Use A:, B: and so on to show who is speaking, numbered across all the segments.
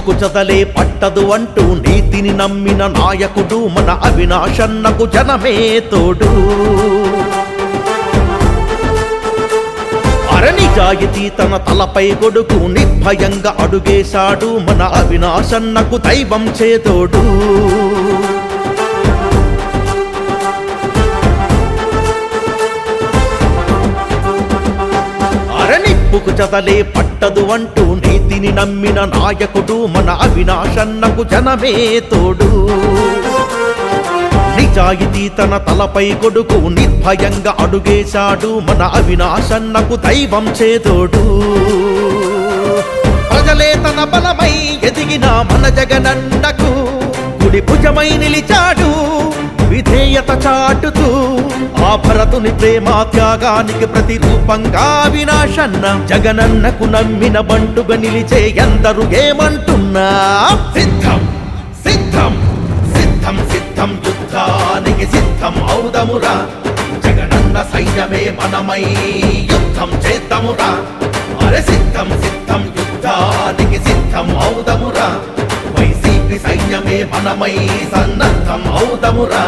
A: నిప్పుకు చదలే పట్టదు అంటూ నీతిని నమ్మిన నాయకుడు మన అవినాశన్నకు జనమే తోడు. నిజాయితీ తన తలపై కొడుకు నిర్భయంగా అడుగేశాడు మన అవినాశన్నకు దైవం చేతోడు. నిప్పుకు చదలే పట్టదు అంటూ నీతిని నమ్మిన నాయకుడు మన అవినాశన్నకు జనమే తోడు. నిజాయితీ తన తలపై కొడుకు నిర్భయంగా అడుగేశాడు మన అవినాశన్నకు దైవం చేతోడు. ప్రజలే తన బలమై ఎదిగిన మన జగనన్నకు గుడి భుజమై నిలిచాడు విధేయత చాటుతూ. ఆ భరతుని ప్రేమ త్యాగానికి ప్రతిరూపంగా అవినాశన్న జగనన్నకు నమ్మిన బంటుగా నిలిచే ఎందరు ఏమంటున్నా సిద్ధం సిద్ధం సిద్ధం సిద్ధం యుద్ధానికి సిద్ధం అవుదమురా. జగనన్న సైన్యమే మనమై యుద్ధం చేద్దామురా. అరే సిద్ధం సిద్ధం యుద్ధానికి సిద్ధం అవుదమురా. వైసీపీ సైన్యమే మనమై సన్నద్ధం అవుదమురా.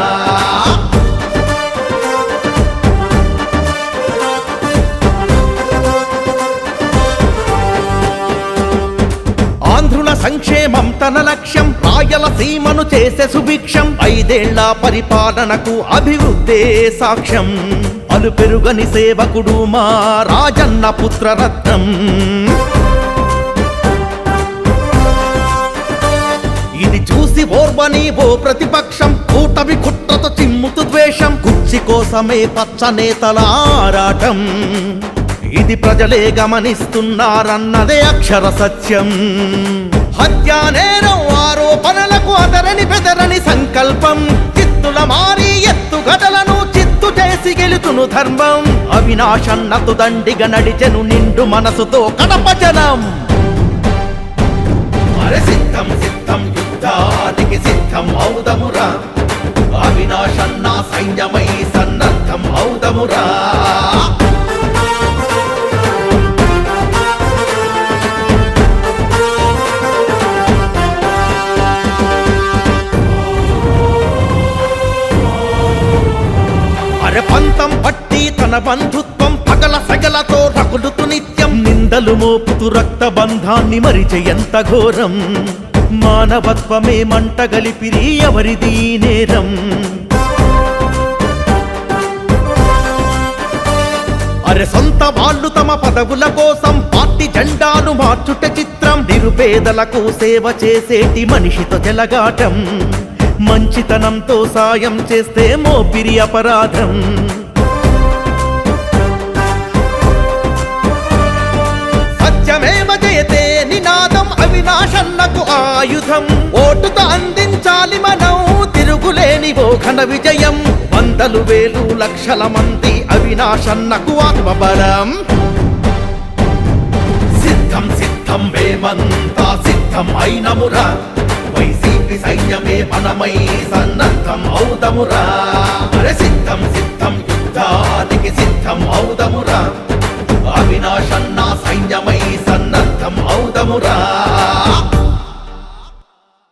A: ఆంధ్రుల సంక్షేమం తన లక్ష్యం, రాయలసీమను చేసే సుభిక్షం. 5 ఏళ్ల పరిపాలనకు అభివృద్ధే సాక్ష్యం. అలుపెరుగని సేవకుడు మా రాజన్న పుత్రరత్నం. ఇది చూసి ఓర్వని ఓ ప్రతిపక్షం కూటమి కుట్రతో చిమ్ముతు ద్వేషం. కుర్చీ కోసమే పచ్చ నేతల ఆరాటం. ఇది ప్రజలే గమనిస్తున్నారన్నదే అక్షర సత్యం. హత్యా నేరం ఆరోపణలకు అదరని బెదరని సంకల్పం. చిత్తుల మారి ఎత్తుగడలను చిత్తు చేసి గెలుతును ధర్మం. అవినాశన్నతు దండిగా నడిచెను నిండు మనసుతో కడప జనం. అరే సిద్ధం సిద్ధం యుద్ధానికి సిద్ధం అవుదమురా. అవినాశన్న సైన్యమై సన్నద్ధం అవుదమురా. పంతం పట్టి తన బంధుత్వం పగల సగలతో రగులుతు నిత్యం. నిందలు మోపుతు రక్త బంధాన్ని మరిచే ఎంత ఘోరం. మానవత్వమే మంట గలిపిరి ఎవరిది నేరం. అరే సొంత వాళ్ళు తమ పదవుల కోసం పార్టీ జెండాను మార్చుట చిత్రం. నిరుపేదలకు సేవ చేసేటి మనిషితో జలగాటం. మంచితనంతో సాయం చేస్తే మోపిరి అపరాధం. సత్యమేవ జయతే నినాదం అవినాశన్నకు ఆయుధం. ఓటుతో అందించాలి మనం తిరుగులేని ఓ ఘన విజయం. వందలు వేలు లక్షల మంది అవినాశన్నకు ఆత్మబలం. సిద్ధం సిద్ధం మేమంతా సిద్ధం అయినమురా. వైసీపీ సైన్యమే మనమై సన్నద్ధం అవుదమురా. అరే సిద్ధం సిద్ధం యుద్ధానికి సిద్ధం అవుదమురా. అవినాశన్న సైన్యమై సన్నద్ధం అవుదమురా.